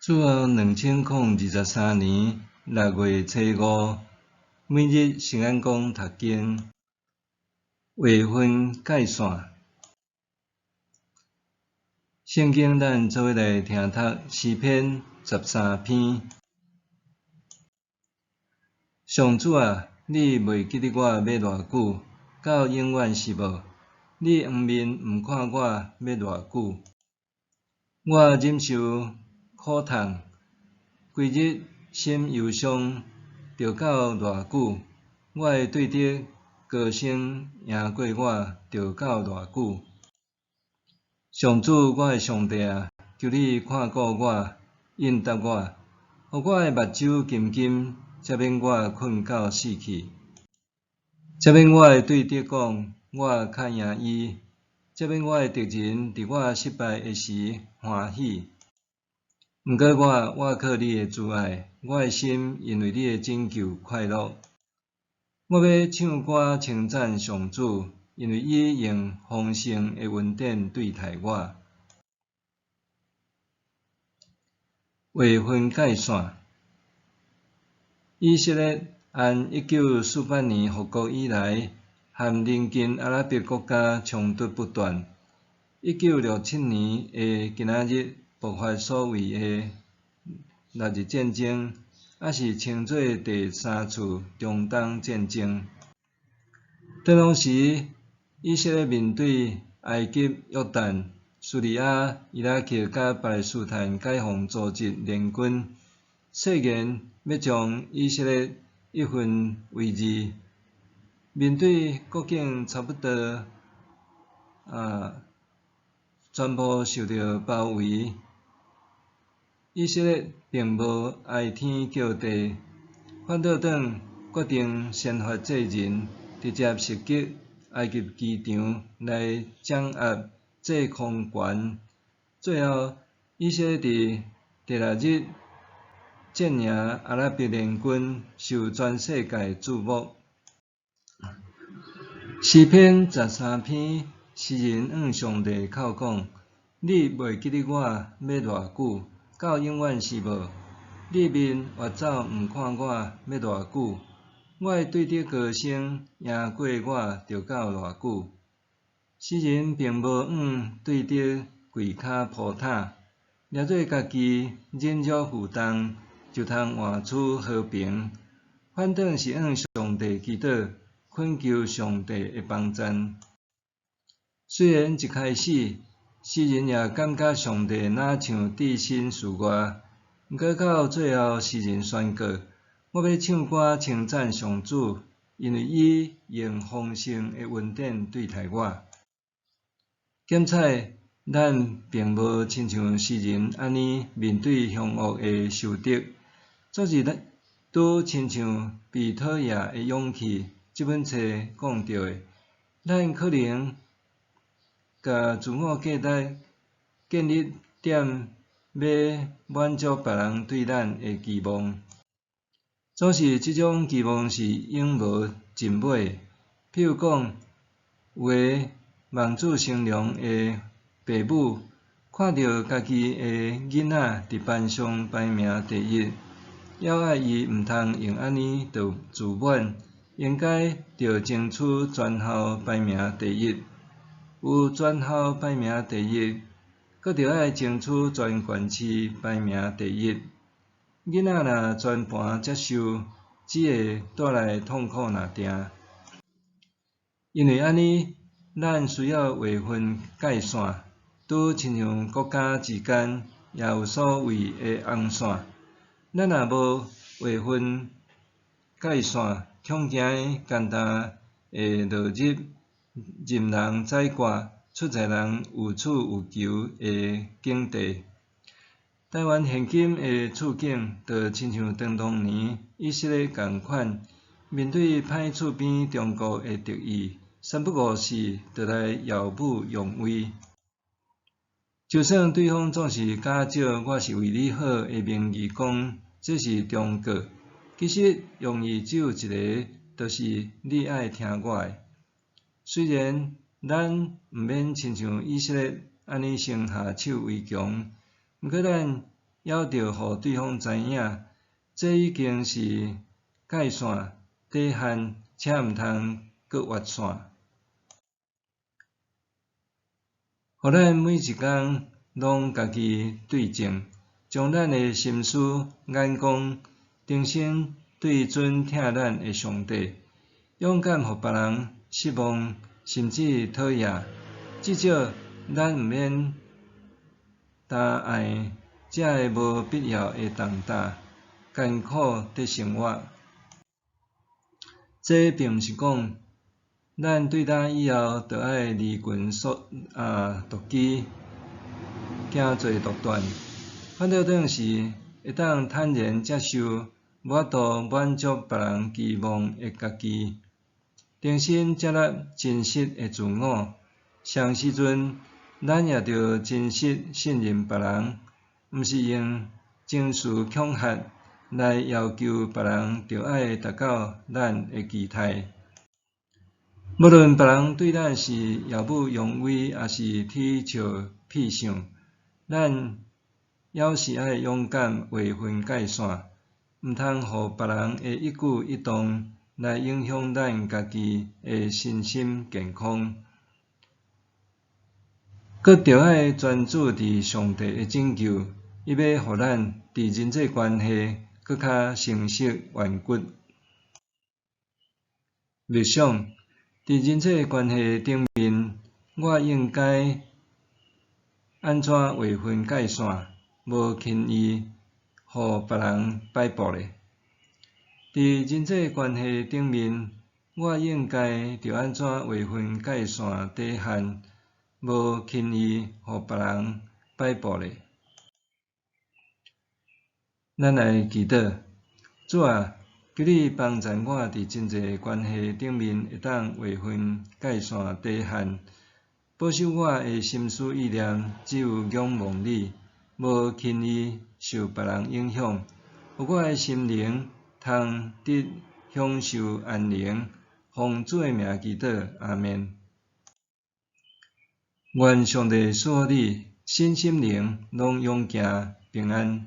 主后2023年6月初5，每日圣安宫读经，划分界线。圣经咱做伙来听读诗篇13篇。上主啊，你袂记得我要偌久，到永远是无？你黄面毋看我要偌久？我忍受苦痛，规日心忧伤，着到偌久？我的对敌高声赢过我，着到偌久？上主，我的上帝啊，求你看顾我，应答我，互我的目睭金金，才免我困到死去；才免我的对敌讲，我较赢伊；才免我的敌人伫我失败的时欢喜。毋过我靠你的慈爱，我的心因为你的拯救快乐。我要唱歌称赞上主，因为伊用丰盛的恩典对待我。划分界线。以色列按1948年复国以来，和邻近阿拉伯国家冲突不断。1967年的今仔日爆发所谓的六日战争，也是称作第3次中东战争。当当时，以色列面对埃及、约旦、叙利亚、伊拉克甲巴勒斯坦解放组织联军，誓言要将以色列一分为二。面对国境差不多全部受到包围，以色列并无哀天叫地，反倒转决定先发制人，直接袭击埃及机场来掌握制空权。最后，以色列伫第6日战赢阿拉伯联军，受全世界注目。诗篇13篇，诗人向上帝口讲：你袂记得我要偌久？到永远是无？你面越走毋看我要偌久？我的对敌高声赢过我，着到偌久？诗人并无向对敌跪骹扑塔，掠做家己忍辱负重，就通换取和平，反倒是向上帝祈祷，恳求上帝的帮赞。虽然一开始，诗人也感觉上帝若像置身事外，毋过到最后，诗人宣告：我要唱歌称赞上主，因为伊用丰盛的恩典对待我。检采，咱并无亲像诗人安尼面对凶恶的受敌，昨日拄亲像被讨厌的勇气。这本册讲到的，咱可能甲自我价值建立点要满足别人对咱的期望，总是这种期望是永无尽尾。譬如讲，有个望子成龙的父母，看到家己的囡仔伫班上排名第一，要爱伊毋通用安尼就自满，应该着争取全校排名第一。有全校排名第一，阁着爱争取全县市排名第一。囡仔若全盘接受，只会带来痛苦若定。因为安尼，咱需要划分界线，拄亲像国家之间也有所谓的红线。咱若无划分界线，恐惊简单会落入任人宰割、出财人有处有求的境地。台湾现今的处境，就亲像当年以色列共款，面对歹厝边中国的敌意，三不五时就来耀武扬威。就算对方总是假借我是为你好的名义讲这是中国，其实用意只有一个，就是你爱听我的。虽然咱毋免亲像以色列安尼先下手为强，毋过咱还着互对方知影，这已经是界线底线，且毋通阁越线。互咱每一工拢家己对正，将咱的心思、眼光、重新对准疼咱的上帝，勇敢互别人失望，甚至讨厌，至少咱毋免担爱这个无必要的重担、艰苦的生活。这并毋是讲咱对呾以后就爱离群独居，行做独断，反倒等是会当坦然接受无法度满足别人期望的家己，重新接纳真实的自我。上时阵，咱也着真实信任别人，毋是用情绪恐吓来要求别人着爱达到咱的期待。无论别人对咱是耀武扬威，还是啼笑屁相，咱还是爱勇敢划分界线，毋通互别人的一举一动来影响咱家己的身心健康。阁着爱专注伫上帝的拯救，伊要互咱伫人际关系阁较成熟圆骨。默想，伫人际关系顶面，我应该安怎划分界线，无轻易互别人摆布呢？伫人际关系顶面，我应该着安怎划分界线底线，无轻易互别人摆布呢？咱来祈祷，主啊，求你帮助我伫人际关系顶面会当划分界线底线，保守我的心思意念只有仰望你，无轻易受别人影响，互我的心灵通得享受安宁。奉主的名祈祷，阿们。愿上帝赐予你身心灵拢勇行平安。